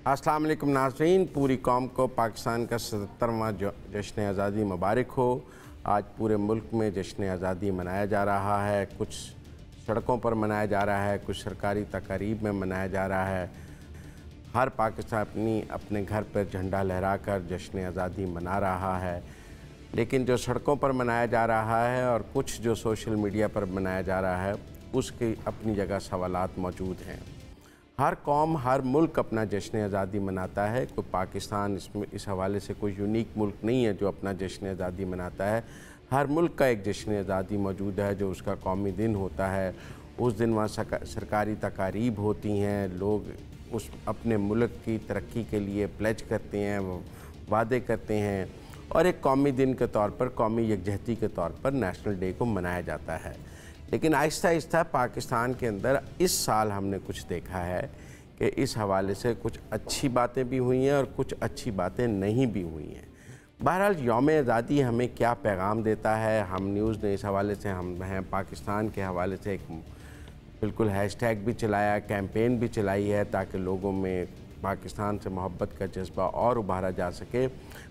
अस्सलाम वालेकुम नाज़रीन, पूरी कौम को पाकिस्तान का 77वां जश्न आज़ादी मुबारक हो। आज पूरे मुल्क में जश्न आज़ादी मनाया जा रहा है। कुछ सड़कों पर मनाया जा रहा है, कुछ सरकारी तकारीब में मनाया जा रहा है। हर पाकिस्तानी अपने घर पर झंडा लहराकर जश्न आज़ादी मना रहा है। लेकिन जो सड़कों पर मनाया जा रहा है और कुछ जो सोशल मीडिया पर मनाया जा रहा है, उसकी अपनी जगह सवालात मौजूद हैं। हर कौम, हर मुल्क अपना जश्न आज़ादी मनाता है। कोई पाकिस्तान इसमें इस हवाले से कोई यूनिक मुल्क नहीं है जो अपना जश्न आज़ादी मनाता है। हर मुल्क का एक जश्न आज़ादी मौजूद है जो उसका कौमी दिन होता है। उस दिन वहाँ सरकारी तकारीब होती हैं, लोग उस अपने मुल्क की तरक्की के लिए प्लेज करते हैं, वादे करते हैं और एक कौमी दिन के तौर पर, कौमी यकजहती के तौर पर नेशनल डे को मनाया जाता है। लेकिन आहिस्ता आहिस्ता पाकिस्तान के अंदर इस साल हमने कुछ देखा है कि इस हवाले से कुछ अच्छी बातें भी हुई हैं और कुछ अच्छी बातें नहीं भी हुई हैं। बहरहाल यौम आज़ादी हमें क्या पैगाम देता है, हम न्यूज़ ने इस हवाले से, हम हैं पाकिस्तान के हवाले से एक बिल्कुल हैशटैग भी चलाया, कैंपेन भी चलाई है ताकि लोगों में पाकिस्तान से मोहब्बत का जज्बा और उभारा जा सके।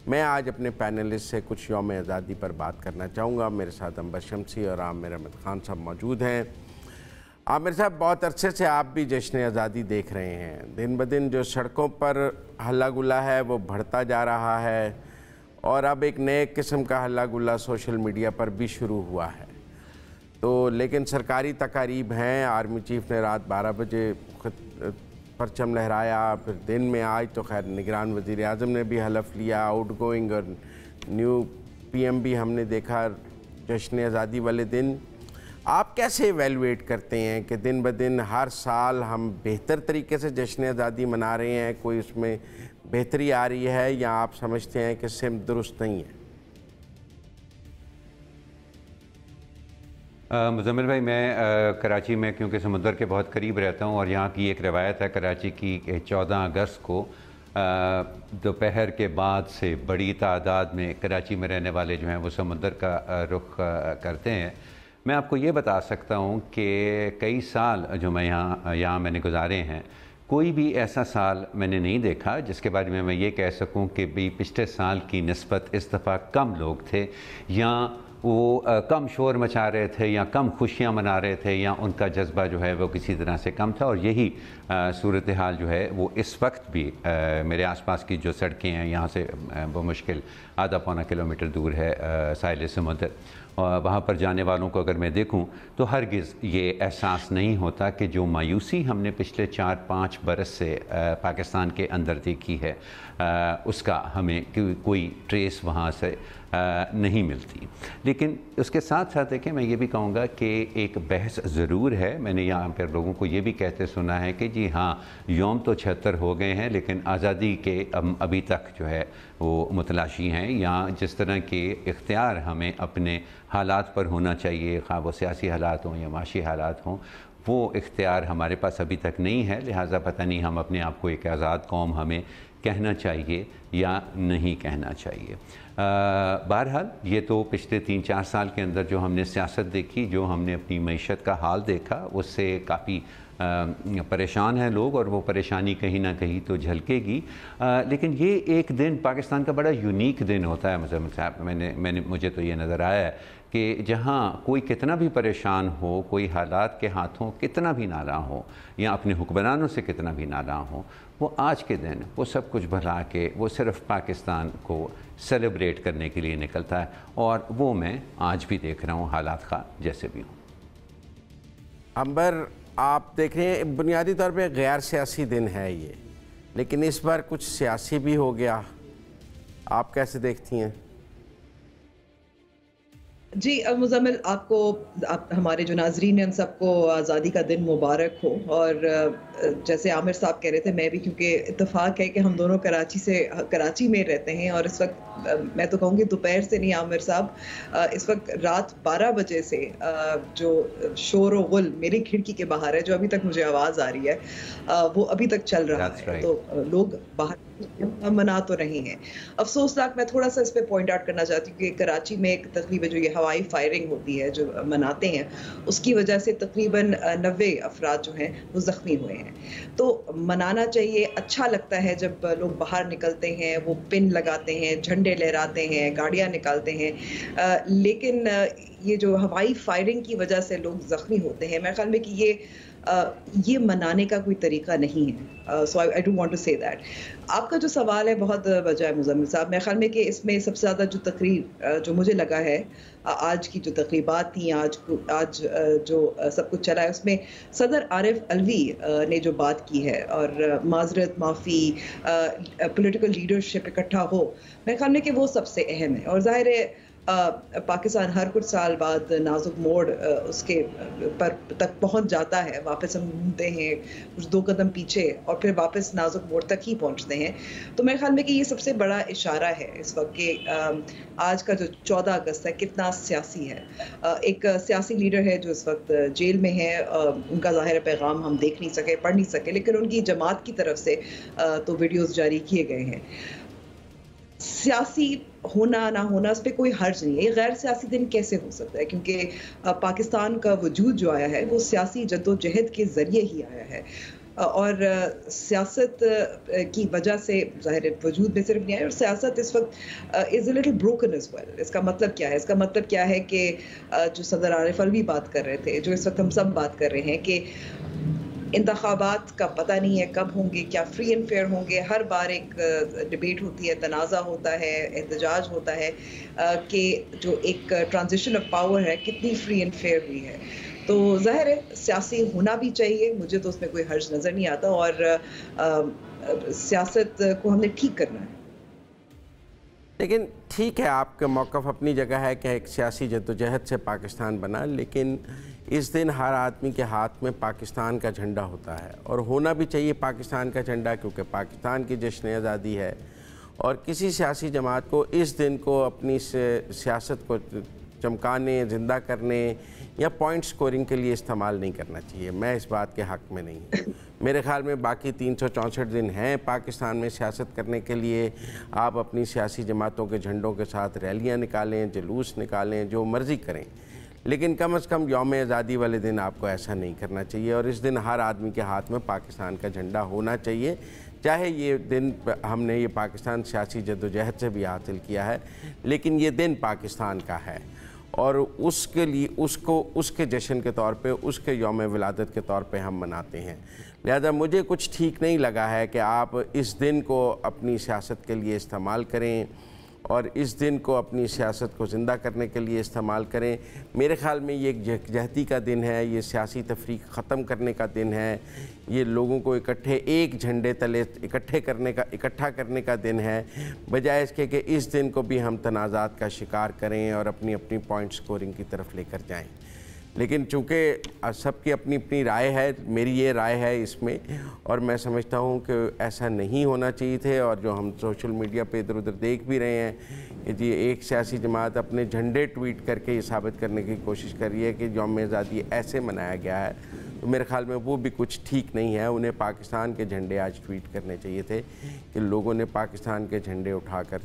मैं आज अपने पैनलिस्ट से कुछ यौम आज़ादी पर बात करना चाहूँगा। मेरे साथ अंबर शमसी और आमिर अहमद खान साहब मौजूद हैं। आमिर साहब, बहुत अरसे से आप भी जश्न आज़ादी देख रहे हैं। दिन ब दिन जो सड़कों पर हल्ला गुल्ला है वो बढ़ता जा रहा है और अब एक नए किस्म का हल्ला गुल्ला सोशल मीडिया पर भी शुरू हुआ है। तो लेकिन सरकारी तकारीब हैं। आर्मी चीफ ने रात 12 बजे परचम लहराया, फिर दिन में आज तो खैर निगरान वज़ीर आज़म ने भी हलफ लिया, आउटगोइंग और न्यू पीएम भी हमने देखा जश्न आज़ादी वाले दिन। आप कैसे एवेलुएट करते हैं कि दिन ब दिन हर साल हम बेहतर तरीके से जश्न आज़ादी मना रहे हैं, कोई उसमें बेहतरी आ रही है, या आप समझते हैं कि सिम दुरुस्त नहीं है? मुज़म्मिल भाई, मैं कराची में क्योंकि समुद्र के बहुत करीब रहता हूँ और यहाँ की एक रवायत है कराची की कि 14 अगस्त को दोपहर के बाद से बड़ी तादाद में कराची में रहने वाले जो हैं वो समुद्र का रुख करते हैं। मैं आपको ये बता सकता हूँ कि कई साल जो मैं यहाँ मैंने गुजारे हैं, कोई भी ऐसा साल मैंने नहीं देखा जिसके बारे में मैं ये कह सकूँ कि भी पिछले साल की निस्बत इस दफ़ा कम लोग थे, या वो कम शोर मचा रहे थे, या कम खुशियाँ मना रहे थे, या उनका जज्बा जो है वो किसी तरह से कम था। और यही सूरत हाल जो है वो इस वक्त भी मेरे आसपास की जो सड़कें हैं, यहाँ से वो मुश्किल आधा पौना किलोमीटर दूर है साहिल समुद्र, और वहाँ पर जाने वालों को अगर मैं देखूँ तो हरगिज़ ये एहसास नहीं होता कि जो मायूसी हमने पिछले 4-5 बरस से पाकिस्तान के अंदर देखी है उसका हमें कोई ट्रेस वहाँ से नहीं मिलती। लेकिन उसके साथ साथ देखें, मैं ये भी कहूँगा कि एक बहस ज़रूर है। मैंने यहाँ पर लोगों को ये भी कहते सुना है कि जी हाँ, यौम तो 76 हो गए हैं लेकिन आज़ादी के अभी तक जो है वो मुतलाशी हैं, या जिस तरह के इख्तियार हमें अपने हालात पर होना चाहिए, खा वो सियासी हालात हों या माशी हालात हों, वो इख्तियार हमारे पास अभी तक नहीं है। लिहाजा पता नहीं हम अपने आप को एक आज़ाद कौम हमें कहना चाहिए या नहीं कहना चाहिए। बहरहाल ये तो पिछले 3-4 साल के अंदर जो हमने सियासत देखी, जो हमने अपनी मईशत का हाल देखा, उससे काफ़ी परेशान हैं लोग और वो परेशानी कहीं ना कहीं तो झलकेगी। लेकिन ये एक दिन पाकिस्तान का बड़ा यूनिक दिन होता है मुज़म्मिल साहब। मुझे तो ये नज़र आया है कि जहाँ कोई कितना भी परेशान हो, कोई हालात के हाथों कितना भी नाला हो या अपने हुक्मरानों से कितना भी नाला हो, वो आज के दिन वो सब कुछ भुला के वो सिर्फ़ पाकिस्तान को सेलिब्रेट करने के लिए निकलता है। और वो मैं आज भी देख रहा हूँ, हालात खा जैसे भी हों। अंबर, आप देख रहे हैं बुनियादी तौर पे गैर सियासी दिन है ये, लेकिन इस बार कुछ सियासी भी हो गया। आप कैसे देखती हैं? जी मुज़म्मिल, आप हमारे जो नाज़रीन हैं उन सबको आज़ादी का दिन मुबारक हो। और जैसे आमिर साहब कह रहे थे, मैं भी, क्योंकि इत्तेफाक है कि हम दोनों कराची में रहते हैं और इस वक्त मैं तो कहूँगी दोपहर से नहीं आमिर साहब, इस वक्त रात 12 बजे से जो शोर व गुल मेरी खिड़की के बाहर है, जो अभी तक मुझे आवाज़ आ रही है, वो अभी तक चल रहा है। तो लोग बाहर मना तो रहे हैं। अफसोसनाक, मैं थोड़ा-सा इस पे पॉइंट आउट करना चाहती हूँ कि कराची में एक तकरीबन जो ये हवाई फायरिंग होती है, जो मनाते हैं, उसकी वजह से तकरीबन 90 अफराद जो हैं वो ज़ख्मी हुए हैं। तो मनाना चाहिए, अच्छा लगता है जब लोग बाहर निकलते हैं, वो पिन लगाते हैं, झंडे लहराते हैं, गाड़ियाँ निकालते हैं। लेकिन ये जो हवाई फायरिंग की वजह से लोग ज़ख्मी होते हैं, मेरे ख़्याल में कि ये मनाने का कोई तरीका नहीं है। So I do want to say that. आपका जो सवाल है बहुत वजह है मुज़म्मिल साहब। मेरे ख़्याल में कि इसमें सबसे ज़्यादा जो तकरीर जो मुझे लगा है, आज की जो तकरीबात थी, आज जो सब कुछ चला है, उसमें सदर आरिफ अलवी ने जो बात की है और माज़रत, माफ़ी, पॉलिटिकल लीडरशिप इकट्ठा हो, मेरे ख़्याल में कि वो सबसे अहम है। और ज़ाहिर है पाकिस्तान हर कुछ साल बाद नाजुक मोड़ उसके पर तक पहुंच जाता है, वापस हम घूमते हैं कुछ 2 कदम पीछे और फिर वापस नाजुक मोड़ तक ही पहुंचते हैं। तो मेरे ख्याल में कि ये सबसे बड़ा इशारा है इस वक्त के आज का जो 14 अगस्त है कितना सियासी है। एक सियासी लीडर है जो इस वक्त जेल में है, उनका ज़ाहिर पैगाम हम देख नहीं सके, पढ़ नहीं सके, लेकिन उनकी जमात की तरफ से तो वीडियोज़ जारी किए गए हैं। सियासी होना ना होना उस पर कोई हर्ज नहीं है। ये गैर सियासी दिन कैसे हो सकता है? क्योंकि पाकिस्तान का वजूद जो आया है वो सियासी जद्दोजहद के ज़रिए ही आया है। और सियासत की वजह से ज़ाहिर वजूद में सिर्फ नहीं आया, और सियासत इस वक्त is a little broken as well. इसका मतलब क्या है? इसका मतलब क्या है कि जो सदर आरिफ अलवी बात कर रहे थे, जो इस वक्त हम सब बात कर रहे हैं कि इंतखाबात का पता नहीं है कब होंगे, क्या फ्री एंड फेयर होंगे। हर बार एक डिबेट होती है, तनाज़ा होता है, एहतजाज होता है कि जो एक ट्रांजिशन ऑफ पावर है कितनी फ्री एंड फेयर हुई है। तो ज़ाहिर है सियासी होना भी चाहिए, मुझे तो उसमें कोई हर्ज नज़र नहीं आता, और सियासत को हमने ठीक करना है। लेकिन ठीक है, आपका मौक़िफ़ अपनी जगह है कि एक सियासी जद्दोजहद से पाकिस्तान बना, लेकिन इस दिन हर आदमी के हाथ में पाकिस्तान का झंडा होता है और होना भी चाहिए पाकिस्तान का झंडा, क्योंकि पाकिस्तान की जश्न आज़ादी है। और किसी सियासी जमात को इस दिन को अपनी सियासत को चमकाने, ज़िंदा करने या पॉइंट स्कोरिंग के लिए इस्तेमाल नहीं करना चाहिए। मैं इस बात के हक़ में नहीं हूँ। मेरे ख़्याल में बाकी 364 दिन हैं पाकिस्तान में सियासत करने के लिए। आप अपनी सियासी जमातों के झंडों के साथ रैलियाँ निकालें, जुलूस निकालें, जो मर्ज़ी करें, लेकिन कम से कम यौम आज़ादी वाले दिन आपको ऐसा नहीं करना चाहिए। और इस दिन हर आदमी के हाथ में पाकिस्तान का झंडा होना चाहिए, चाहे ये दिन हमने ये पाकिस्तान सियासी जद्दोजहद से भी हासिल किया है, लेकिन ये दिन पाकिस्तान का है और उसके लिए उसको उसके जश्न के तौर पे, उसके यौम विलादत के तौर पे हम मनाते हैं। लिहाजा मुझे कुछ ठीक नहीं लगा है कि आप इस दिन को अपनी सियासत के लिए इस्तेमाल करें और इस दिन को अपनी सियासत को ज़िंदा करने के लिए इस्तेमाल करें। मेरे ख़्याल में ये एक यकजहती का दिन है, ये सियासी तफरीक ख़त्म करने का दिन है, ये लोगों को इकट्ठे एक झंडे तले इकट्ठा करने का दिन है, बजाय इसके कि इस दिन को भी हम तनाज़ात का शिकार करें और अपनी अपनी पॉइंट स्कोरिंग की तरफ लेकर जाएँ। लेकिन चूँकि सबकी अपनी अपनी राय है, मेरी ये राय है इसमें, और मैं समझता हूँ कि ऐसा नहीं होना चाहिए थे। और जो हम सोशल मीडिया पे इधर उधर देख भी रहे हैं कि जी एक सियासी जमात अपने झंडे ट्वीट करके ये साबित करने की कोशिश कर रही है कि यौम आज़ादी ऐसे मनाया गया है, तो मेरे ख़्याल में वो भी कुछ ठीक नहीं है। उन्हें पाकिस्तान के झंडे आज ट्वीट करने चाहिए थे कि लोगों ने पाकिस्तान के झंडे उठाकर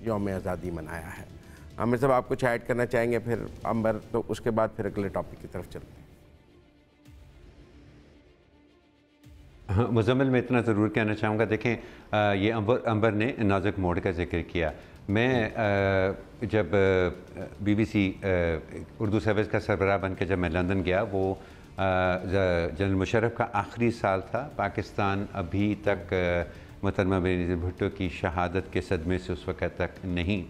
यौम आज़ादी मनाया है। आमिर साहब, आप कुछ ऐड करना चाहेंगे? फिर अंबर, तो उसके बाद फिर अगले टॉपिक की तरफ चलते हैं। हाँ, मुज़म्मिल, मैं इतना ज़रूर कहना चाहूँगा। देखें, ये अंबर ने नाजुक मोड़ का जिक्र किया। मैं जब BBC उर्दू सर्विस का सरबराह बन के जब मैं लंदन गया, वो जनरल मुशर्रफ का आखिरी साल था। पाकिस्तान अभी तक मोहतरमा बेनज़ीर भुट्टो की शहादत के सदमे से उस वक़्त तक नहीं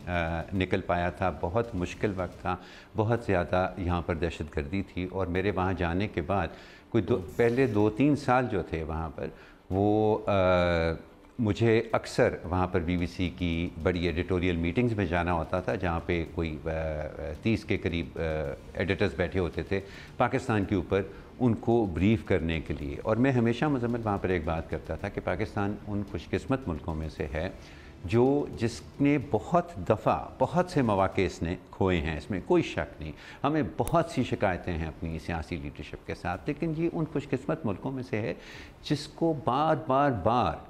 निकल पाया था। बहुत मुश्किल वक्त था, बहुत ज़्यादा यहाँ पर दहशत गर्दी थी। और मेरे वहाँ जाने के बाद पहले 2-3 साल जो थे वहाँ पर, वो मुझे अक्सर वहाँ पर BBC की बड़ी एडिटोरियल मीटिंग्स में जाना होता था, जहाँ पे कोई 30 के करीब एडिटर्स बैठे होते थे पाकिस्तान के ऊपर, उनको ब्रीफ़ करने के लिए। और मैं हमेशा मुज़म्मिल वहाँ पर एक बात करता था कि पाकिस्तान उन खुशकिस्मत मुल्कों में से है जिसने बहुत दफ़ा बहुत से मौक़े इसने खोए हैं, इसमें कोई शक नहीं। हमें बहुत सी शिकायतें हैं अपनी सियासी लीडरशिप के साथ, लेकिन ये उन खुशकिस्मत मुल्कों में से है जिसको बार बार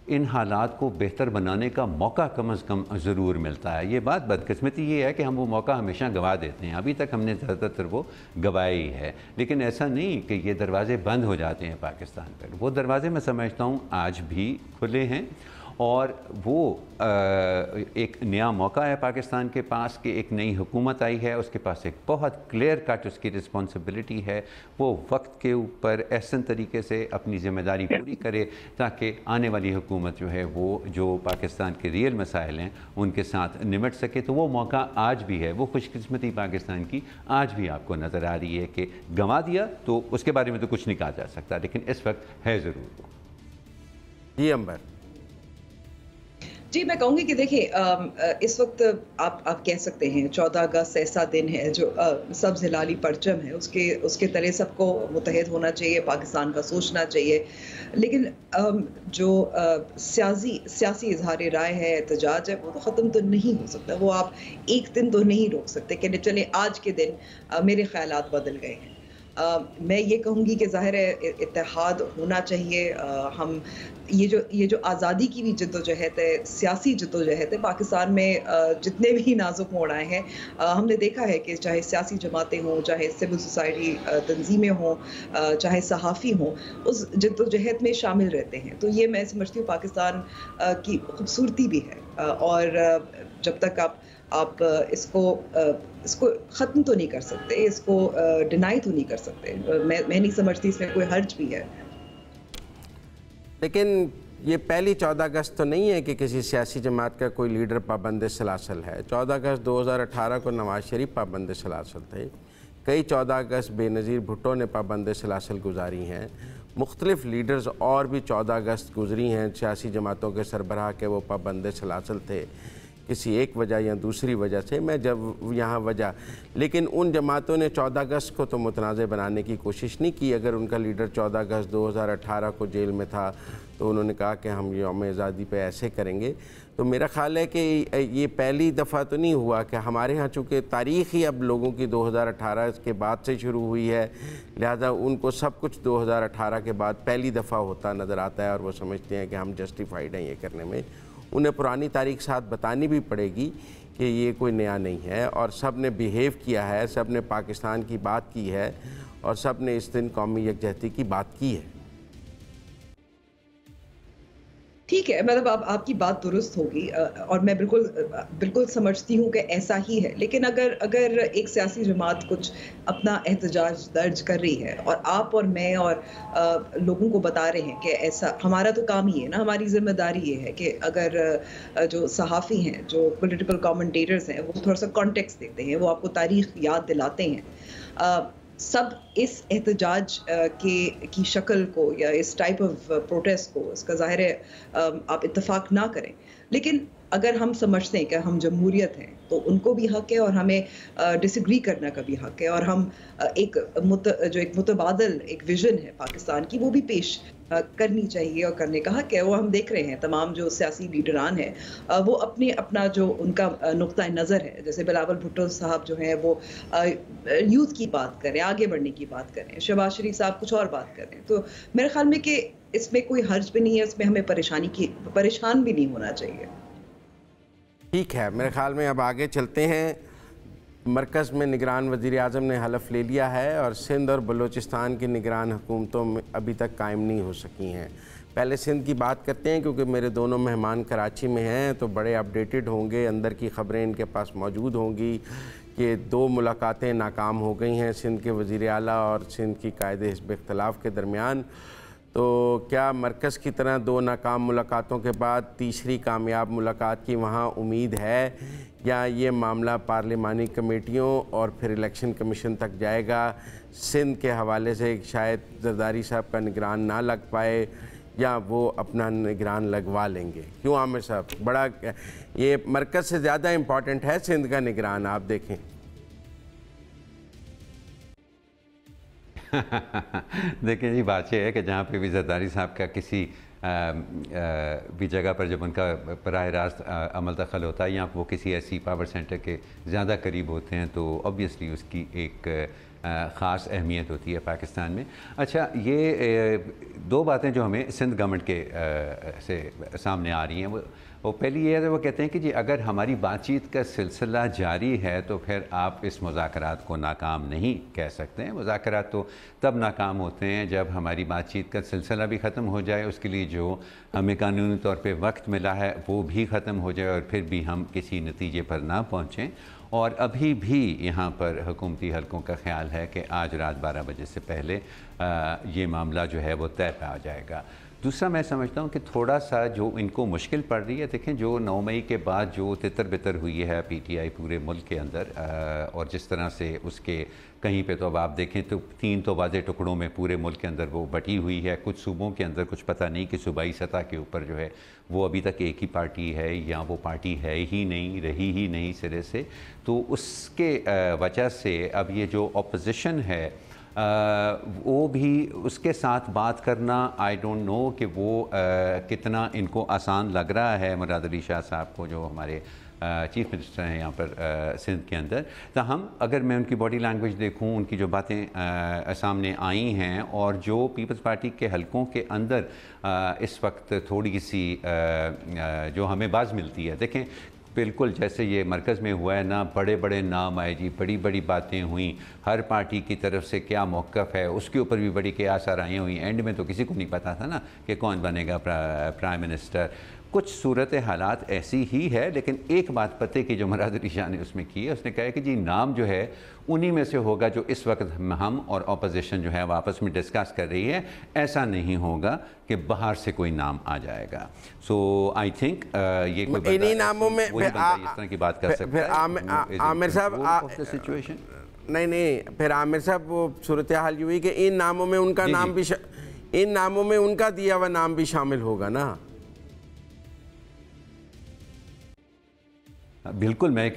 इन हालात को बेहतर बनाने का मौका कम अज़ कम ज़रूर मिलता है। ये बात बदकिस्मती ये है कि हम वो मौका हमेशा गंवा देते हैं। अभी तक हमने ज़्यादातर वो गंवाया ही है, लेकिन ऐसा नहीं कि ये दरवाज़े बंद हो जाते हैं पाकिस्तान पर। वो दरवाज़े मैं समझता हूँ आज भी खुले हैं, और वो एक नया मौका है पाकिस्तान के पास कि एक नई हुकूमत आई है, उसके पास एक बहुत क्लियर कट उसकी रिस्पॉन्सिबिलिटी है। वो वक्त के ऊपर ऐसे तरीके से अपनी ज़िम्मेदारी पूरी करे ताकि आने वाली हुकूमत जो है वो जो पाकिस्तान के रियल मसाइल हैं उनके साथ निमट सके। तो वो मौका आज भी है। वो खुशकिस्मती पाकिस्तान की आज भी आपको नज़र आ रही है कि गंवा दिया तो उसके बारे में तो कुछ नहीं कहा जा सकता, लेकिन इस वक्त है ज़रूर। जी अंबर। जी, मैं कहूँगी कि देखिए इस वक्त आप कह सकते हैं 14 अगस्त ऐसा दिन है जो सब्ज़ हिलाली परचम है, उसके तले सबको मुत्तहिद होना चाहिए, पाकिस्तान का सोचना चाहिए। लेकिन जो सियासी इज़हार राय है, एहतजाज है, वो तो ख़त्म तो नहीं हो सकता। वो आप एक दिन तो नहीं रोक सकते कि चले आज के दिन मेरे ख़यालात बदल गए हैं। मैं ये कहूँगी कि ज़ाहिर है इत्तेहाद होना चाहिए। हम ये जो आज़ादी की भी जद्दोजहद है, सियासी जद्दोजहद है, पाकिस्तान में जितने भी नाजुक मोड़ आए हैं, हमने देखा है कि चाहे सियासी जमातें हों, चाहे सिविल सोसाइटी तंजीमें हों, चाहे सहाफ़ी हों, उस जद्दोजहद में शामिल रहते हैं। तो ये मैं समझती हूँ पाकिस्तान की खूबसूरती भी है। और जब तक आप इसको ख़त्म तो नहीं कर सकते, इसको डिनाई तो नहीं कर सकते। मैं नहीं समझती इसमें कोई हर्ज भी है। लेकिन ये पहली 14 अगस्त तो नहीं है कि किसी सियासी जमात का कोई लीडर पाबंद सलासल है। 14 अगस्त 2018 को नवाज शरीफ पाबंद सलासल थे। कई 14 अगस्त बेनज़ीर भुट्टो ने पाबंद सलासल गुजारी हैं। मुख्तलिफ़ लीडर्स और भी 14 अगस्त गुजरी हैं सियासी जमातों के सरबराह के वो पाबंद सलासल थे किसी एक वजह या दूसरी वजह से। मैं जब यहाँ वजह, लेकिन उन जमातों ने 14 अगस्त को तो मुतनाज़ बनाने की कोशिश नहीं की। अगर उनका लीडर 14 अगस्त 2018 को जेल में था तो उन्होंने कहा कि हम यौम आज़ादी पे ऐसे करेंगे। तो मेरा ख़्याल है कि ये पहली दफ़ा तो नहीं हुआ कि हमारे यहाँ चूँकि तारीख़ ही अब लोगों की 2018 के बाद से शुरू हुई है, लिहाजा उनको सब कुछ 2018 के बाद पहली दफ़ा होता नज़र आता है और वो समझते हैं कि हम जस्टिफाइड हैं ये करने में। उन्हें पुरानी तारीख साथ बतानी भी पड़ेगी कि ये कोई नया नहीं है और सब ने बिहेव किया है, सब ने पाकिस्तान की बात की है और सब ने इस दिन कौमी यकजहती की बात की है। ठीक है, मतलब आपकी बात दुरुस्त होगी और मैं बिल्कुल समझती हूँ कि ऐसा ही है। लेकिन अगर एक सियासी जमात कुछ अपना एहतजाज दर्ज कर रही है और आप और मैं और लोगों को बता रहे हैं कि ऐसा, हमारा तो काम ही है ना, हमारी जिम्मेदारी ये है कि अगर जो सहाफ़ी हैं, जो पॉलिटिकल कमेंटेटर्स हैं, वो थोड़ा सा कॉन्टेक्स्ट देते हैं, वो आपको तारीख याद दिलाते हैं। सब इस एहतजाज की शक्ल को या इस टाइप ऑफ प्रोटेस्ट को, इसका ज़ाहिर है आप इत्तेफाक ना करें। लेकिन अगर हम समझते हैं कि हम जमहूरियत हैं तो उनको भी हक़ है और हमें डिसएग्री करने का भी हक़ है, और हम जो एक मुतबादल एक विज़न है पाकिस्तान की, वो भी पेश करनी चाहिए और करने का हक़ है। वो हम देख रहे हैं तमाम जो सियासी लीडरान हैं वो अपना जो उनका नुक्ता नज़र है, जैसे बिलावल भुट्टो साहब जो हैं वो यूथ की बात करें, आगे बढ़ने की बात करें, शहबाज शरीफ साहब कुछ और बात करें। तो मेरे ख्याल में कि इसमें कोई हर्ज भी नहीं है, इसमें हमें परेशान भी नहीं होना चाहिए। ठीक है, मेरे ख्याल में अब आगे चलते हैं। मरकज़ में निगरान वज़ीर आज़म ने हलफ ले लिया है और सिंध और बलूचिस्तान की निगरान हुकूमतों में अभी तक कायम नहीं हो सकी हैं। पहले सिंध की बात करते हैं क्योंकि मेरे दोनों मेहमान कराची में हैं तो बड़े अपडेटेड होंगे, अंदर की ख़बरें इनके पास मौजूद होंगी कि 2 मुलाकातें नाकाम हो गई हैं सिंध के वज़ीर आला और सिंध की कायदे हिज़्ब इख्तिलाफ़ के दरमियान। तो क्या मरकज़ की तरह 2 नाकाम मुलाकातों के बाद तीसरी कामयाब मुलाकात की वहाँ उम्मीद है, या ये मामला पार्लिमानी कमेटियों और फिर इलेक्शन कमीशन तक जाएगा? सिंध के हवाले से शायद जरदारी साहब का निगरान ना लग पाए या वो अपना निगरान लगवा लेंगे। क्यों आमिर साहब, बड़ा ये मरकज़ से ज़्यादा इम्पॉर्टेंट है सिंध का निगरान, आप देखें। देखिए जी, बात यह है कि जहाँ पे भी जरदारी साहब का किसी भी जगह पर जब उनका बराह रास्त अमल दखल होता है या वो किसी ऐसी पावर सेंटर के ज़्यादा करीब होते हैं तो ऑब्वियसली उसकी एक ख़ास अहमियत होती है पाकिस्तान में। अच्छा, ये दो बातें जो हमें सिंध गवर्नमेंट के से सामने आ रही हैं, वो पहली ये है, वो कहते हैं कि जी अगर हमारी बातचीत का सिलसिला जारी है तो फिर आप इस मुज़ाकरात को नाकाम नहीं कह सकते हैं। मुज़ाकरात तो तब नाकाम होते हैं जब हमारी बातचीत का सिलसिला भी ख़त्म हो जाए, उसके लिए जो हमें कानूनी तौर पे वक्त मिला है वो भी ख़त्म हो जाए और फिर भी हम किसी नतीजे पर ना पहुँचें। और अभी भी यहाँ पर हुकूमती हलकों का ख्याल है कि आज रात 12 बजे से पहले ये मामला जो है वो तय पे आ जाएगा। दूसरा, मैं समझता हूँ कि थोड़ा सा जो इनको मुश्किल पड़ रही है, देखें जो 9 मई के बाद जो तितर बितर हुई है पीटीआई पूरे मुल्क के अंदर, और जिस तरह से उसके कहीं पे तो अब आप देखें तो 3 तो वाज़े टुकड़ों में पूरे मुल्क के अंदर वो बटी हुई है। कुछ सूबों के अंदर कुछ पता नहीं कि सूबाई सतह के ऊपर जो है वो अभी तक एक ही पार्टी है या वो पार्टी है ही नहीं, रही ही नहीं सिरे से। तो उसके वजह से अब ये जो अपोजिशन है वो भी उसके साथ बात करना, आई डोंट नो कि वो कितना इनको आसान लग रहा है मुराद अली शाह साहब को, जो हमारे चीफ मिनिस्टर हैं यहाँ पर सिंध के अंदर। तो हम अगर मैं उनकी बॉडी लैंग्वेज देखूँ, उनकी जो बातें सामने आई हैं और जो पीपल्स पार्टी के हलकों के अंदर इस वक्त थोड़ी सी जो हमें बाज़ मिलती है, देखें बिल्कुल जैसे ये मरकज़ में हुआ है ना, बड़े बड़े नाम आए जी, बड़ी बड़ी बातें हुई, हर पार्टी की तरफ से क्या मौक़िफ़ है उसके ऊपर भी बड़ी क़यास आराइयाँ हुई। एंड में तो किसी को नहीं पता था ना कि कौन बनेगा प्राइम मिनिस्टर। कुछ सूरत हालात ऐसी ही है, लेकिन एक बात पते की जो मुराद अली शाह ने उसमें की है, उसने कहा है कि जी नाम जो है उन्हीं में से होगा जो इस वक्त हम और अपोजिशन जो है वो आपस में डिस्कस कर रही है। ऐसा नहीं होगा कि बाहर से कोई नाम आ जाएगा। सो आई थिंक ये कोई इन्हीं नामों में इस तरह की बात कर सकते हैं। आमिर साहब सिचुएशन नहीं, फिर आमिर साहब वो सूरत हाल हुई कि इन नामों में उनका नाम भी, इन नामों में उनका दिया हुआ नाम भी शामिल होगा ना। बिल्कुल, मैं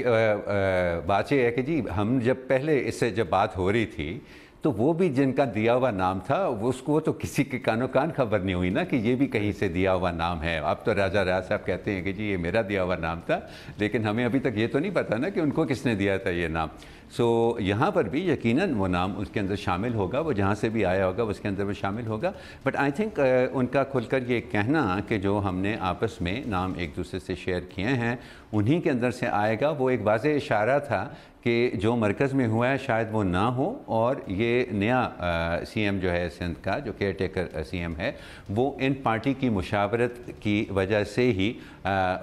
बात ये है कि जी हम जब पहले इससे जब बात हो रही थी तो वो भी जिनका दिया हुआ नाम था उसको तो किसी के कानो कान खबर नहीं हुई ना कि ये भी कहीं से दिया हुआ नाम है। अब तो राजा राज साहब कहते हैं कि जी ये मेरा दिया हुआ नाम था, लेकिन हमें अभी तक ये तो नहीं पता ना कि उनको किसने दिया था ये नाम। सो यहाँ पर भी यकीनन वो नाम उसके अंदर शामिल होगा, वो जहाँ से भी आया होगा उसके अंदर वो शामिल होगा। बट आई थिंक उनका खुलकर ये कहना कि जो हमने आपस में नाम एक दूसरे से शेयर किए हैं उन्हीं के अंदर से आएगा, वो एक वाज़ेह इशारा था कि जो मरकज़ में हुआ है शायद वो ना हो, और ये नया सीएम जो है सिंध का, जो केयर टेकर सीएम है, वो इन पार्टी की मुशावरत की वजह से ही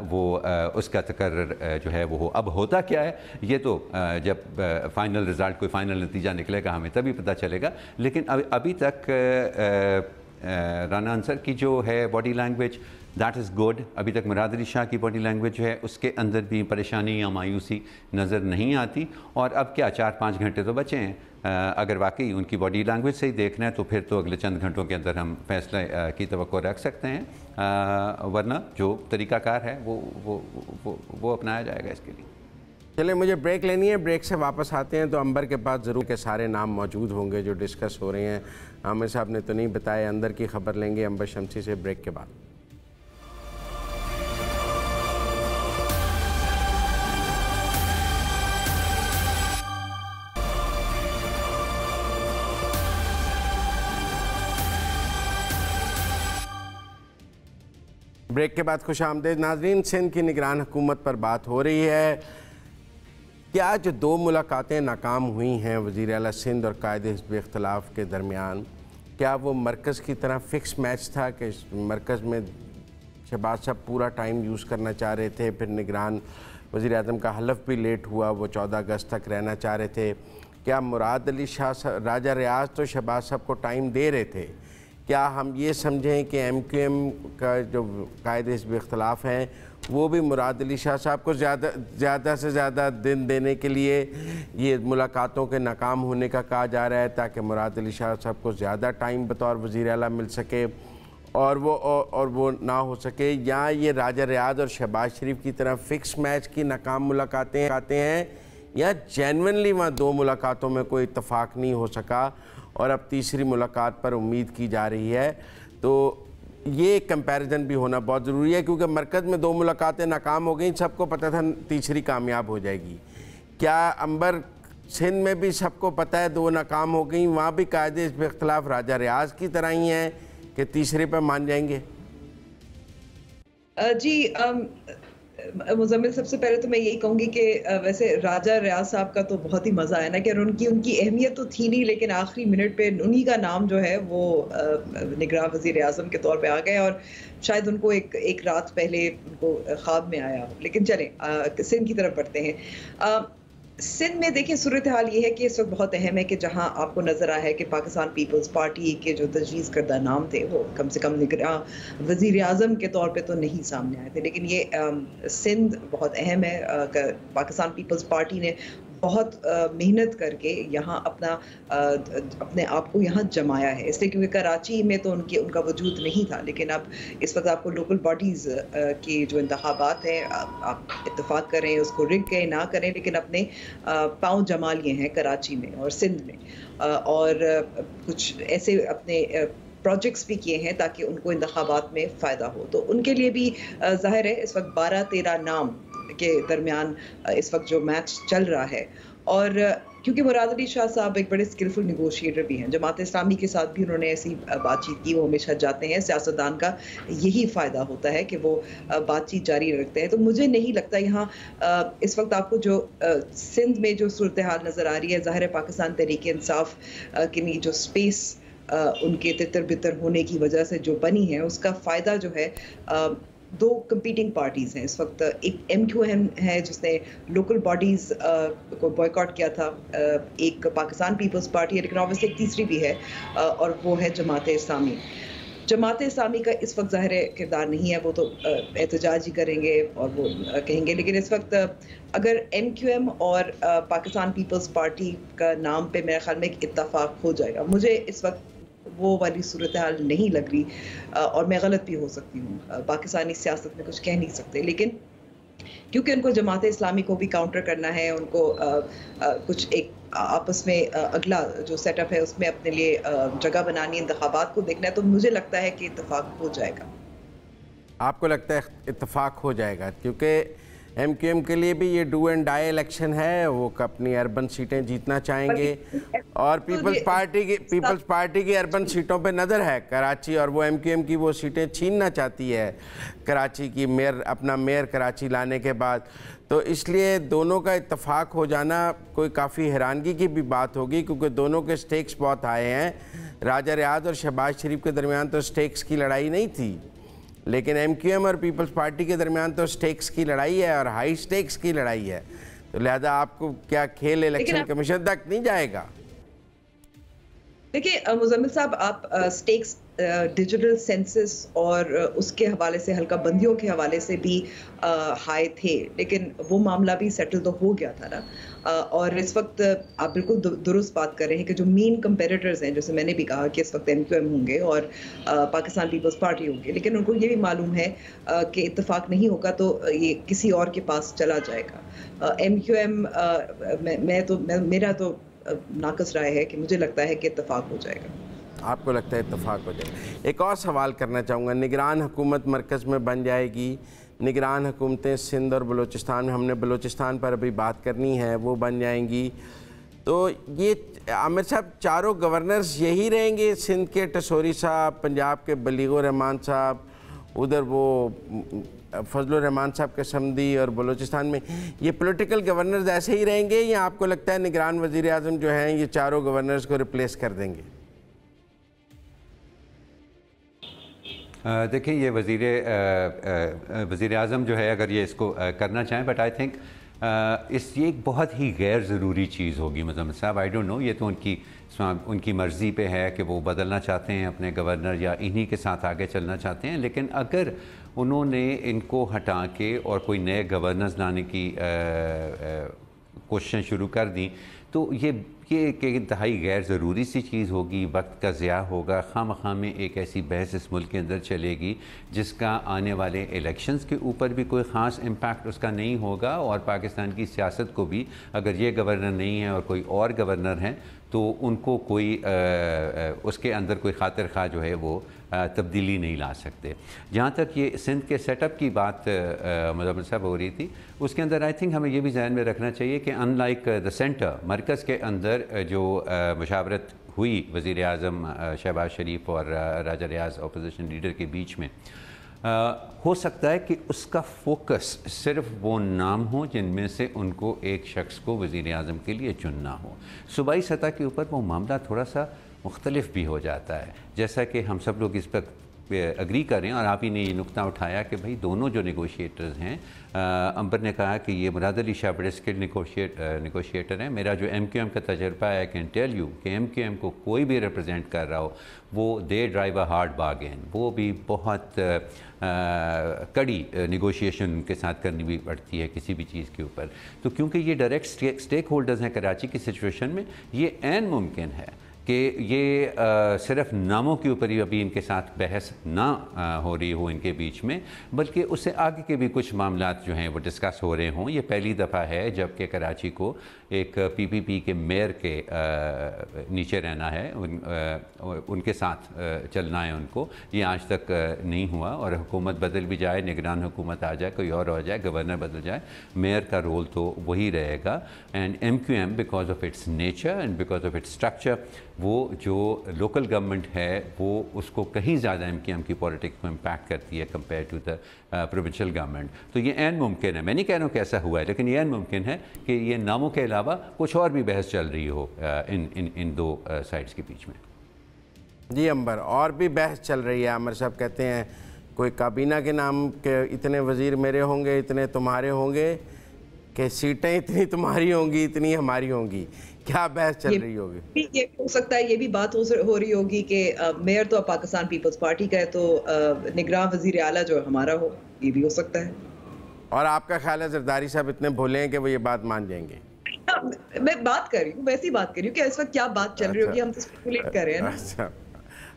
वो उसका तकर्रर जो है वो हो। अब होता क्या है ये तो जब फाइनल रिज़ल्ट, कोई फाइनल नतीजा निकलेगा हमें तभी पता चलेगा। लेकिन अभी तक राना अंसर की जो है body language that is good. अभी तक मुराद अली शाह की बॉडी लैंग्वेज जो है उसके अंदर भी परेशानी या मायूसी नज़र नहीं आती। और अब क्या 4-5 घंटे तो बचे हैं, अगर वाकई उनकी बॉडी लैंग्वेज से ही देखना है तो फिर तो अगले चंद घंटों के अंदर हम फैसले की तवक्को रख सकते हैं, वरना जो तरीक़ाकार है वो अपनाया जाएगा इसके लिए। चलिए, मुझे ब्रेक लेनी है, ब्रेक से वापस आते हैं तो अंबर के पास ज़रूर के सारे नाम मौजूद होंगे जो डिस्कस हो रहे हैं। आमिर साहब ने तो नहीं बताया, अंदर की खबर लेंगे अंबर शमसी से ब्रेक के बाद। ब्रेक के बाद खुश आमदेद नाज़रीन। सिंध की निगरान हुकूमत पर बात हो रही है कि आज 2 मुलाकातें नाकाम हुई हैं वज़ीर आला सिंध और कायदे हिज़्ब इख्तिलाफ़ के दरमियान। क्या वो मरकज़ की तरह फ़िक्स मैच था कि मरकज़ में शहबाज साहब पूरा टाइम यूज़ करना चाह रहे थे, फिर निगरान वज़ीर आज़म का हलफ भी लेट हुआ, वो 14 अगस्त तक रहना चाह रहे थे। क्या मुराद अली शाह राजा रियाज तो शहबाज साहब को टाइम दे रहे थे? क्या हम ये समझें कि MQM का जो कायदे हिज़्ब इख्तिलाफ़ हैं वो भी मुराद अली शाह साहब को ज़्यादा से ज़्यादा दिन देने के लिए ये मुलाकातों के नाकाम होने का कहा जा रहा है, ताकि मुराद अली शाह साहब को ज़्यादा टाइम बतौर वज़ीर आला मिल सके और वो ना हो सके? या ये राजा रियाज और शहबाज शरीफ की तरह फ़िक्स मैच की नाकाम मुलाकातें आते हैं, या जेन्युइनली वहाँ 2 मुलाकातों में कोई इत्तफाक नहीं हो सका और अब तीसरी मुलाकात पर उम्मीद की जा रही है? तो ये कंपैरिजन भी होना बहुत ज़रूरी है, क्योंकि मरकज़ में 2 मुलाकातें नाकाम हो गई, सबको पता था तीसरी कामयाब हो जाएगी। क्या अंबर सिंध में भी सबको पता है 2 नाकाम हो गई, वहाँ भी कायदे इस खिलाफ राजा रियाज की तरह ही हैं कि तीसरे पर मान जाएंगे। जी मुजम्मिल, सबसे पहले तो मैं यही कहूंगी कि वैसे राजा रियाज साहब का तो बहुत ही मजा आया ना कि उनकी अहमियत तो थी नहीं, लेकिन आखिरी मिनट पे उन्हीं का नाम जो है वो निगरान वजीर आजम के तौर पे आ गया, और शायद उनको एक रात पहले उनको ख्वाब में आया। लेकिन चलें सिंध की तरफ बढ़ते हैं। सिंध में देखिए सूरत हाल ये है कि इस वक्त बहुत अहम है कि जहां आपको नजर आया है कि पाकिस्तान पीपल्स पार्टी के जो तजवीज़ करदा नाम थे वो कम से कम निगरान वजीर आजम के तौर पे तो नहीं सामने आए थे, लेकिन ये सिंध बहुत अहम है। पाकिस्तान पीपल्स पार्टी ने बहुत मेहनत करके यहाँ अपने आप को यहाँ जमाया है, इसलिए क्योंकि कराची में तो उनका वजूद नहीं था, लेकिन अब इस वक्त आपको लोकल बॉडीज़ की जो इंतखाबात हैं, आप इत्तेफाक करें उसको रिग गए ना करें, लेकिन अपने पाँव जमा लिए हैं कराची में और सिंध में, और कुछ ऐसे अपने प्रोजेक्ट्स भी किए हैं ताकि उनको इंतखाबात में फ़ायदा हो। तो उनके लिए भी ज़ाहिर है इस वक्त 12-13 नाम के दरमियान इस वक्त जो मैच चल रहा है, और क्योंकि मुराद अली शाह साहब एक बड़े स्किलफुल निगोशिएटर भी हैं, जमात इस्लामी के साथ भी उन्होंने ऐसी बातचीत की, वो हमेशा जाते हैं, सियासतदान का यही फ़ायदा होता है कि वो बातचीत जारी रखते हैं। तो मुझे नहीं लगता यहाँ इस वक्त आपको जो सिंध में जो सूरत हाल नज़र आ रही है, ज़ाहिर है पाकिस्तान तहरीक इंसाफ की जो स्पेस उनके तितर बितर होने की वजह से जो बनी है, उसका फ़ायदा जो है 2 कंपीटिंग पार्टीज़ हैं इस वक्त। एक MQM है जिसने लोकल बॉडीज़ को बॉयकॉट किया था, एक पाकिस्तान पीपल्स पार्टी है, लेकिन ऑब्वियसली एक तीसरी भी है और वो है जमात इस्लामी। जमात इस्लामी का इस वक्त ज़ाहिर किरदार नहीं है, वो तो एहतजाज ही करेंगे और वो कहेंगे, लेकिन इस वक्त अगर MQM और पाकिस्तान पीपल्स पार्टी का नाम पे मेरे ख्याल में एक इत्तफाक हो जाएगा। मुझे इस वक्त वो वाली सूरत हाल नहीं लग रही, और मैं गलत भी हो सकती हूँ, पाकिस्तानी सियासत में कुछ कह नहीं सकते, लेकिन क्योंकि उनको जमात इस्लामी को भी काउंटर करना है, उनको कुछ एक आपस में अगला जो सेटअप है उसमें अपने लिए जगह बनानी, इंतखाबात को देखना है, तो मुझे लगता है कि इत्तफाक हो जाएगा। आपको लगता है इत्तफाक हो जाएगा? क्योंकि MQM के लिए भी ये डू एंड डाई इलेक्शन है, वो अपनी अर्बन सीटें जीतना चाहेंगे, और पीपल्स पार्टी की अर्बन सीटों पे नज़र है कराची, और वो MQM की वो सीटें छीनना चाहती है कराची की अपना मेयर कराची लाने के बाद। तो इसलिए दोनों का इत्तफाक हो जाना कोई काफ़ी हैरानगी की भी बात होगी, क्योंकि दोनों के स्टेक्स बहुत आए हैं। राजा रियाज और शहबाज शरीफ के दरमियान तो स्टेक्स की लड़ाई नहीं थी, लेकिन MQM और पीपल्स पार्टी के दरमियान तो स्टेक्स की लड़ाई है और हाई स्टेक्स की लड़ाई है। तो लिहाजा आपको क्या खेल इलेक्शन कमीशन तक नहीं जाएगा? देखिए मुजम्मिल साहब, आप स्टेक्स डिजिटल सेंसस और उसके हवाले से, हल्का बंदियों के हवाले से भी हाई थे, लेकिन वो मामला भी सेटल तो हो गया था ना। और इस वक्त आप बिल्कुल दुरुस्त बात कर रहे हैं कि जो मेन कंपेटिटर्स हैं, जैसे मैंने भी कहा कि इस वक्त MQM होंगे और पाकिस्तान पीपल्स पार्टी होंगे, लेकिन उनको ये भी मालूम है कि इत्तेफाक नहीं होगा तो ये किसी और के पास चला जाएगा। MQM मेरा तो नाकस राय है कि मुझे लगता है कि इत्तेफाक हो जाएगा। आपको लगता है इत्तेफाक हो जाएगा? एक और सवाल करना चाहूँगा, निगरान हुकूमत मरकज़ में बन जाएगी, निगरान हुकूमतें सिंध और बलूचिस्तान में, हमने बलूचिस्तान पर अभी बात करनी है, वो बन जाएंगी, तो ये आमिर साहब चारों गवर्नर्स यही रहेंगे? सिंध के टसोरी साहब, पंजाब के बलीगुर रहमान साहब, उधर वो फजलुर रहमान साहब के समदी, और बलूचिस्तान में ये पॉलिटिकल गवर्नर्स ऐसे ही रहेंगे, या आपको लगता है निगरान वज़ीर आज़म जो हैं ये चारों गवर्नर्स को रिप्लेस कर देंगे? देखिए, ये वज़ीर आज़म जो है अगर ये इसको करना चाहें, बट आई थिंक ये एक बहुत ही गैर ज़रूरी चीज़ होगी मुज़म्मिल साहब। आई डोंट नो, ये तो उनकी मर्ज़ी पे है कि वो बदलना चाहते हैं अपने गवर्नर या इन्हीं के साथ आगे चलना चाहते हैं, लेकिन अगर उन्होंने इनको हटा के और कोई नए गवर्नर्स लाने की कोशिशें शुरू कर दी, तो ये एक इंतहाई गैर ज़रूरी सी चीज़ होगी, वक्त का ज़िया होगा, खामखा में एक ऐसी बहस इस मुल्क के अंदर चलेगी जिसका आने वाले इलेक्शंस के ऊपर भी कोई ख़ास इम्पैक्ट उसका नहीं होगा, और पाकिस्तान की सियासत को भी, अगर ये गवर्नर नहीं है और कोई और गवर्नर हैं, तो उनको कोई उसके अंदर कोई खातिर खा जो है वो तब्दीली नहीं ला सकते। जहाँ तक ये सिंध के सेटअप की बात मुज़म्मिल साहब हो रही थी, उसके अंदर आई थिंक हमें ये भी ज़हन में रखना चाहिए कि अनलाइक द सेंटर, मरकज़ के अंदर जो मुशावरत हुई वज़ीर आज़म शहबाज शरीफ और राजा रियाज अपोजिशन लीडर के बीच में, हो सकता है कि उसका फोकस सिर्फ वो नाम हो जिनमें से उनको एक शख्स को वज़ीर आज़म के लिए चुनना हो। सूबाई सतह के ऊपर वो मामला थोड़ा सा मुख्तलिफ भी हो जाता है, जैसा कि हम सब लोग इस पर अग्री कर रहे हैं। और आप ही ने ये नुकता उठाया कि भाई दोनों जो नेगोशिएटर्स हैं, अंबर ने कहा कि ये मुराद अली शाह बड़े स्किल्ड नेगोशिएटर हैं। मेरा जो MQM का तजर्बा है, आई कैन टेल यू कि MQM को कोई भी रिप्रेजेंट कर रहा हो, वो they drive a hard bargain, वो भी बहुत कड़ी नेगोशिएशन उनके साथ करनी भी पड़ती है किसी भी चीज़ के ऊपर। तो क्योंकि ये डायरेक्ट स्टेक होल्डर्स हैं कराची की सिचुएशन में, ये ऐन मुमकिन है कि ये सिर्फ नामों के ऊपर ही अभी इनके साथ बहस ना हो रही हो इनके बीच में, बल्कि उससे आगे के भी कुछ मामलात जो हैं वो डिस्कस हो रहे हों। ये पहली दफ़ा है जबकि कराची को एक PPP के मेयर के नीचे रहना है, उनके साथ चलना है उनको। ये आज तक नहीं हुआ, और हुकूमत बदल भी जाए, निगरान हुकूमत आ जाए, कोई और हो जाए, गवर्नर बदल जाए, मेयर का रोल तो वही रहेगा। And MQM because of its nature and because of its structure, वो जो लोकल गवर्नमेंट है वो उसको कहीं ज़्यादा MQM की पॉलिटिक्स को इम्पैक्ट करती है compare to the provincial government. तो ये ऐन मुमकिन है, मैं नहीं कह रहा हूँ कि ऐसा हुआ है, लेकिन ये ऐन मुमकिन है कि ये नामों के अलावा कुछ और भी बहस चल रही हो इन दो साइड्स के बीच में। जी अंबर, और भी बहस चल रही है। आमिर साहब कहते हैं कोई काबीना के नाम के इतने वज़ीर मेरे होंगे, इतने तुम्हारे होंगे, कि सीटें इतनी तुम्हारी होंगी, इतनी हमारी होंगी। क्या बहस चल रही होगी? ये हो सकता है, ये भी बात हो रही होगी कि मेयर तो पाकिस्तान पीपल्स पार्टी का है, तो निगरान वजीर आला जो हमारा हो, ये भी हो सकता है। और आपका ख्याल है जरदारी साहब इतने भोले हैं कि वो ये बात मान जाएंगे? मैं बात कर रही हूँ, वैसी बात कर रही हूँ कि इस वक्त क्या बात चल रही होगी, हम तो स्पेकुलेट कर रहे हैं। अच्छा,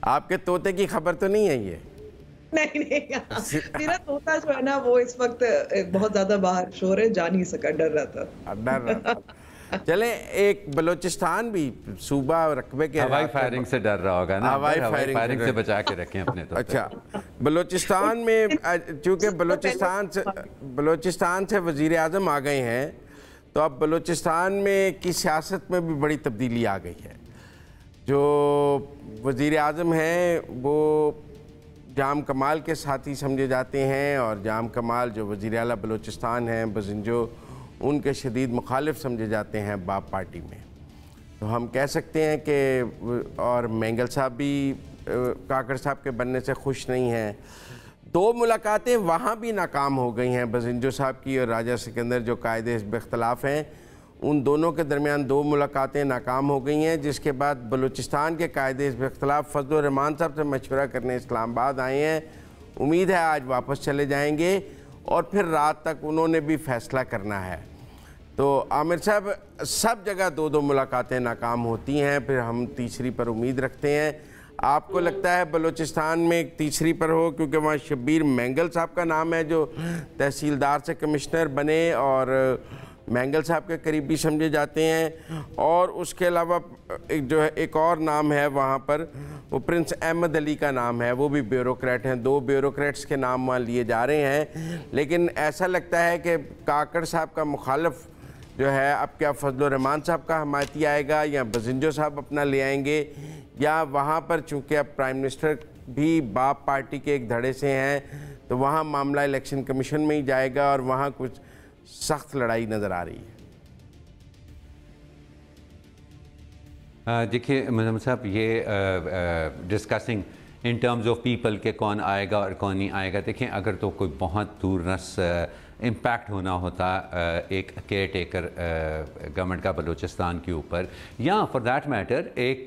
आपके तोते की खबर तो नहीं है ये? नहीं मेरा तोता जो है ना वो इस वक्त बहुत ज्यादा बाहर शोर है, जा नहीं सका, डर रहा था। चले, एक बलोचिस्तान भी सूबा रकबे के हवाई फायरिंग से डर रहा होगा ना, हवाई फायरिंग से बचा के रखें अपने तो। अच्छा, बलोचिस्तान में चूँकि बलोचिस्तान से वज़ीर आज़म आ गए हैं, तो अब बलोचिस्तान में की सियासत में भी बड़ी तब्दीली आ गई है। जो वज़ीर आज़म हैं वो जाम कमाल के साथी समझे जाते हैं, और जाम कमाल जो वज़ीर आला बलोचिस्तान हैं, बजिंजो, उनके शदीद मुखालिफ समझे जाते हैं बाप पार्टी में। तो हम कह सकते हैं कि, और मेंगल साहब भी काकड़ साहब के बनने से खुश नहीं हैं। दो मुलाकातें वहाँ भी नाकाम हो गई हैं, बजिंजो साहब की और राजा सिकंदर जो कायदे हिज़्ब इख्तलाफ हैं, उन दोनों के दरमियान दो मुलाकातें नाकाम हो गई हैं। जिसके बाद बलूचिस्तान के कायदे हिज़्ब इख्तलाफ फजल रहमान साहब से मशवरा करने इस्लामाबाद आए हैं। उम्मीद है आज वापस चले जाएंगे और फिर रात तक उन्होंने भी फ़ैसला करना है। तो आमिर साहब, सब जगह दो दो मुलाकातें नाकाम होती हैं, फिर हम तीसरी पर उम्मीद रखते हैं। आपको लगता है बलूचिस्तान में एक तीसरी पर हो, क्योंकि वहाँ शब्बीर मेंगल साहब का नाम है जो तहसीलदार से कमिश्नर बने और मेंगल साहब के करीबी समझे जाते हैं, और उसके अलावा जो है एक और नाम है वहाँ पर, वो प्रिंस अहमद अली का नाम है, वो भी ब्यूरोक्रेट हैं। दो ब्यूरोक्रेट्स के नाम वहाँ लिए जा रहे हैं, लेकिन ऐसा लगता है कि काकड़ साहब का मुखालफ जो है, अब क्या फजल रहमान साहब का हमायती आएगा या बजिंजो साहब अपना ले आएंगे, या वहाँ पर चूँकि अब प्राइम मिनिस्टर भी बाप पार्टी के एक धड़े से हैं, तो वहाँ मामला इलेक्शन कमीशन में ही जाएगा और वहाँ कुछ सख्त लड़ाई नज़र आ रही है। देखिए मुज़म्मिल साहब, ये discussing in terms of people के कौन आएगा और कौन नहीं आएगा, देखें अगर तो कोई बहुत दूर रस इम्पैक्ट होना होता एक केयर टेकर गवर्नमेंट का बलूचिस्तान के ऊपर, या फॉर दैट मैटर एक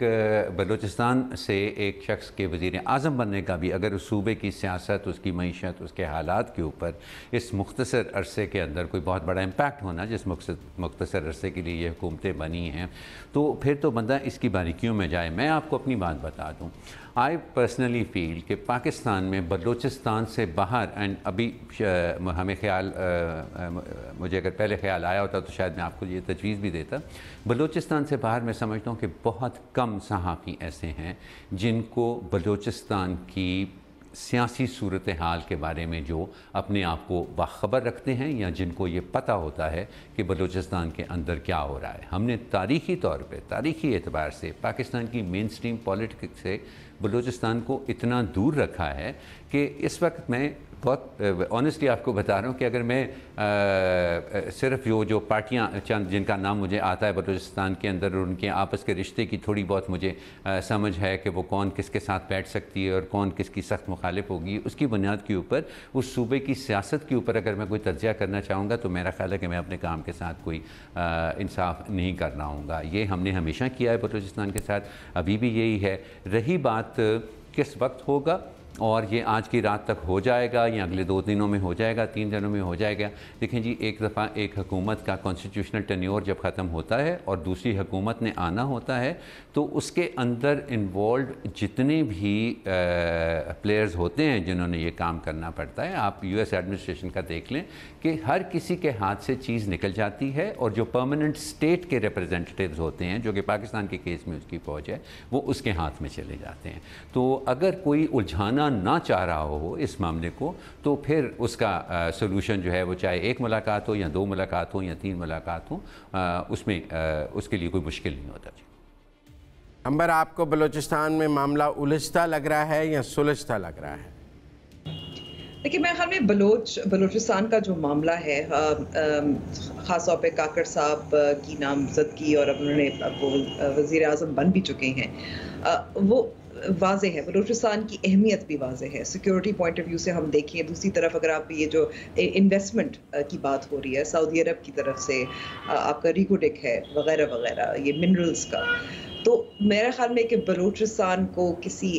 बलूचिस्तान से एक शख्स के वज़ीर आज़म बनने का भी, अगर उस सूबे की सियासत, उसकी मईशत, उसके हालात के ऊपर इस मुख्तसर अरसे के अंदर कोई बहुत बड़ा इम्पैक्ट होना, जिस मुख्तसर अरसे के लिए ये हुकूमतें बनी हैं, तो फिर तो बंदा इसकी बारीकियों में जाए। मैं आपको अपनी बात बता दूँ, आई पर्सनली फील कि पाकिस्तान में बलूचिस्तान से बाहर, एंड अभी हमें ख्याल मुझे अगर पहले ख्याल आया होता तो शायद मैं आपको ये तजवीज़ भी देता। बलूचिस्तान से बाहर मैं समझता हूँ कि बहुत कम सहाफ़ी ऐसे हैं जिनको बलूचिस्तान की सियासी सूरत हाल के बारे में जो अपने आप को बाखबर रखते हैं या जिनको ये पता होता है कि बलूचिस्तान के अंदर क्या हो रहा है। हमने तारीख़ी तौर पे, तारीख़ी एतबार से पाकिस्तान की मेन स्ट्रीम पॉलिटिक्स से बलूचिस्तान को इतना दूर रखा है कि इस वक्त मैं बहुत ऑनेस्टली आपको बता रहा हूँ कि अगर मैं सिर्फ जो पार्टियाँ चंद जिनका नाम मुझे आता है बलूचिस्तान के अंदर और उनके आपस के रिश्ते की थोड़ी बहुत मुझे समझ है कि वो कौन किसके साथ बैठ सकती है और कौन किसकी सख्त मुखालिफ होगी, उसकी बुनियाद के ऊपर उस सूबे की सियासत के ऊपर अगर मैं कोई तज्ज़िया करना चाहूँगा तो मेरा ख्याल है कि मैं अपने काम के साथ कोई इंसाफ नहीं कर रहा हूँगा। ये हमने हमेशा किया है बलूचिस्तान के साथ, अभी भी यही है। रही बात किस वक्त होगा और ये आज की रात तक हो जाएगा या अगले 2 दिनों में हो जाएगा, 3 दिनों में हो जाएगा, देखें जी, एक दफ़ा एक हुकूमत का कॉन्स्टिट्यूशनल टेन्योर जब ख़त्म होता है और दूसरी हुकूमत ने आना होता है तो उसके अंदर इन्वॉल्व जितने भी प्लेयर्स होते हैं जिन्होंने ये काम करना पड़ता है, आप यूएस एडमिनिस्ट्रेशन का देख लें कि हर किसी के हाथ से चीज़ निकल जाती है और जो परमानेंट स्टेट के रिप्रेजेंटेटिव्स होते हैं, जो कि पाकिस्तान के केस में उसकी फ़ौज है, वो उसके हाथ में चले जाते हैं। तो अगर कोई उलझाना ना चाह रहा हो इस मामले को तो फिर उसका सोल्यूशन जो है वो चाहे 1 मुलाकात हो या 2 मुलाकात हो या 3 मुलाकात हो, उसमें उसके लिए कोई मुश्किल नहीं होता। जी अंबर, आपको बलूचिस्तान में मामला उलझता लग रहा है या सुलझता लग रहा है? देखिए, मेरे ख्याल में बलूचिस्तान का जो मामला है, ख़ास तौर पे काकर साहब की नामजदगी और अब उन्होंने वो वज़ीर आज़म बन भी चुके हैं, वो वाज़े है, बलूचिस्तान की अहमियत भी वाज़े है। सिक्योरिटी पॉइंट ऑफ व्यू से हम देखें, दूसरी तरफ अगर आप ये जो इन्वेस्टमेंट की बात हो रही है सऊदी अरब की तरफ से, आपका रिकोडेक है वगैरह वगैरह, ये मिनरल्स का, तो मेरा ख्याल में कि बलूचिस्तान को किसी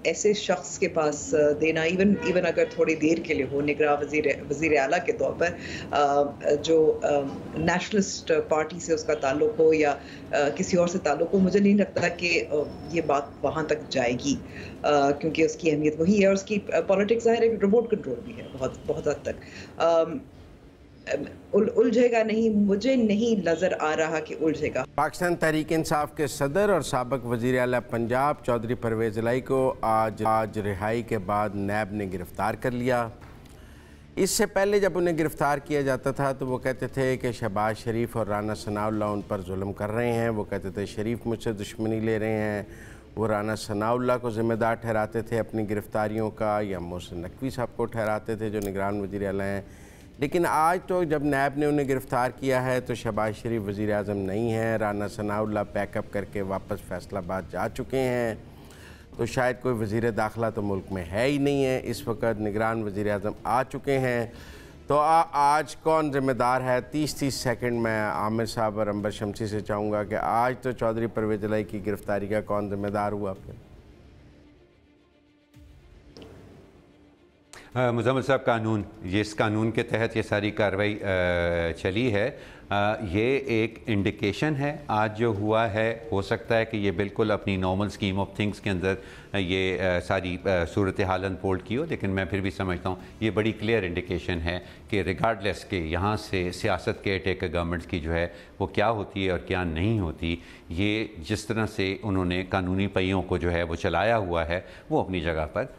ऐसे शख्स के पास देना, इवन अगर थोड़ी देर के लिए हो, निगरां वज़ीर आला के तौर पर, जो नेशनलिस्ट पार्टी से उसका ताल्लुक हो या किसी और से ताल्लुक हो, मुझे नहीं लगता कि ये बात वहाँ तक जाएगी, क्योंकि उसकी अहमियत वही है और उसकी पॉलिटिक्स ज़ाहिर है रिमोट कंट्रोल भी है बहुत हद तक। उलझेगा नहीं, मुझे नहीं नज़र आ रहा कि उलझेगा। पाकिस्तान तहरीक इंसाफ के सदर और साबिक वज़ीर आला पंजाब चौधरी परवेज़ इलाही को आज रिहाई के बाद नैब ने गिरफ़्तार कर लिया। इससे पहले जब उन्हें गिरफ़्तार किया जाता था तो वो कहते थे कि शहबाज शरीफ और राना सनाउल्लाह उन पर जुल्म कर रहे हैं। वो कहते थे शरीफ मुझसे दुश्मनी ले रहे हैं। वो राना सनाउल्लाह को ज़िम्मेदार ठहराते थे अपनी गिरफ़्तारियों का, या मोहसिन नकवी साहब को ठहराते थे जो निगरान वज़ीर आला हैं। लेकिन आज तो जब नैब ने उन्हें गिरफ़्तार किया है तो शहबाज शरीफ वज़ीर आज़म नहीं हैं, राना सनाउल्लाह पैकअप करके वापस फैसलाबाद जा चुके हैं, तो शायद कोई वज़ीर दाखिला तो मुल्क में है ही नहीं है इस वक्त। निगरान वज़ीर आज़म आ चुके हैं, तो आज कौन ज़िम्मेदार है? 30 सेकंड में आमिर साहब और अंबर शमसी से चाहूँगा कि आज तो चौधरी परवेज़ इलाही की गिरफ़्तारी का कौन ज़िम्मेदार हुआ फिर? मुज़म्मिल साहब, कानून, ये इस कानून के तहत ये सारी कार्रवाई चली है। ये एक इंडिकेशन है। आज जो हुआ है, हो सकता है कि ये बिल्कुल अपनी नॉर्मल स्कीम ऑफ थिंग्स के अंदर ये सारी सूरत हाल अनफोल्ड की हो, लेकिन मैं फिर भी समझता हूँ ये बड़ी क्लियर इंडिकेशन है कि रिगार्डलेस के यहाँ से सियासत के टेकर गवर्नमेंट्स की जो है वो क्या होती है और क्या नहीं होती, ये जिस तरह से उन्होंने कानूनी पहियों को जो है वो चलाया हुआ है वो अपनी जगह पर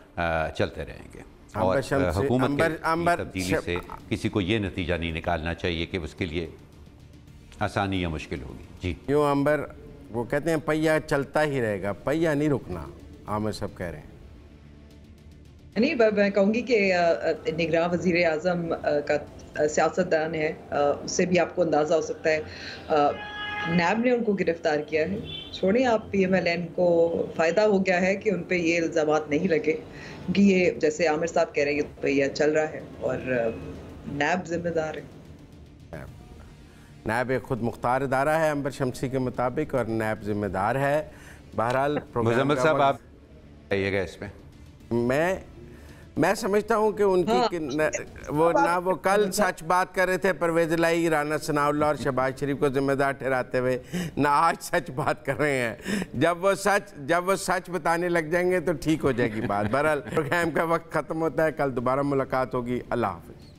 चलते रहेंगे। और हुकूमत की तब्दीली से किसी को ये नतीजा नहीं निकालना चाहिए कि उसके लिए आसानी या मुश्किल होगी। जी यूँ अंबर, वो कहते हैं पहिया चलता ही रहेगा, पहिया नहीं रुकना, आमिर सब कह रहे हैं। नहीं, मैं कहूँगी कि निगरान वज़ीर आज़म का सियासतदान है, उससे भी आपको अंदाज़ा हो सकता है। नैब ने उनको गिरफ़्तार किया है, छोड़ें आप PMLN को फ़ायदा हो गया है कि उन पर ये इल्ज़ामात नहीं लगे, क्योंकि ये जैसे आमिर साहब कह रहे हैं ये पहिया चल रहा है और नैब ज़िम्मेदार है। नैब एक खुद मुख्तार इदारा है अंबर शमसी के मुताबिक और नैब ज़िम्मेदार है। बहरहाल मुज़म्मिल साहब आप आइएगा इस पे। मैं समझता हूँ कि उनकी वो कल सच बात कर रहे थे परवेज़ इलाही, राना सनाउल्लाह और शहबाज शरीफ को ज़िम्मेदार ठहराते हुए, ना आज सच बात कर रहे हैं। जब वो सच बताने लग जाएंगे तो ठीक हो जाएगी बात। बहरहाल प्रोग्राम का वक्त ख़त्म होता है, कल दोबारा मुलाकात होगी। अल्लाह हाफ़िज़।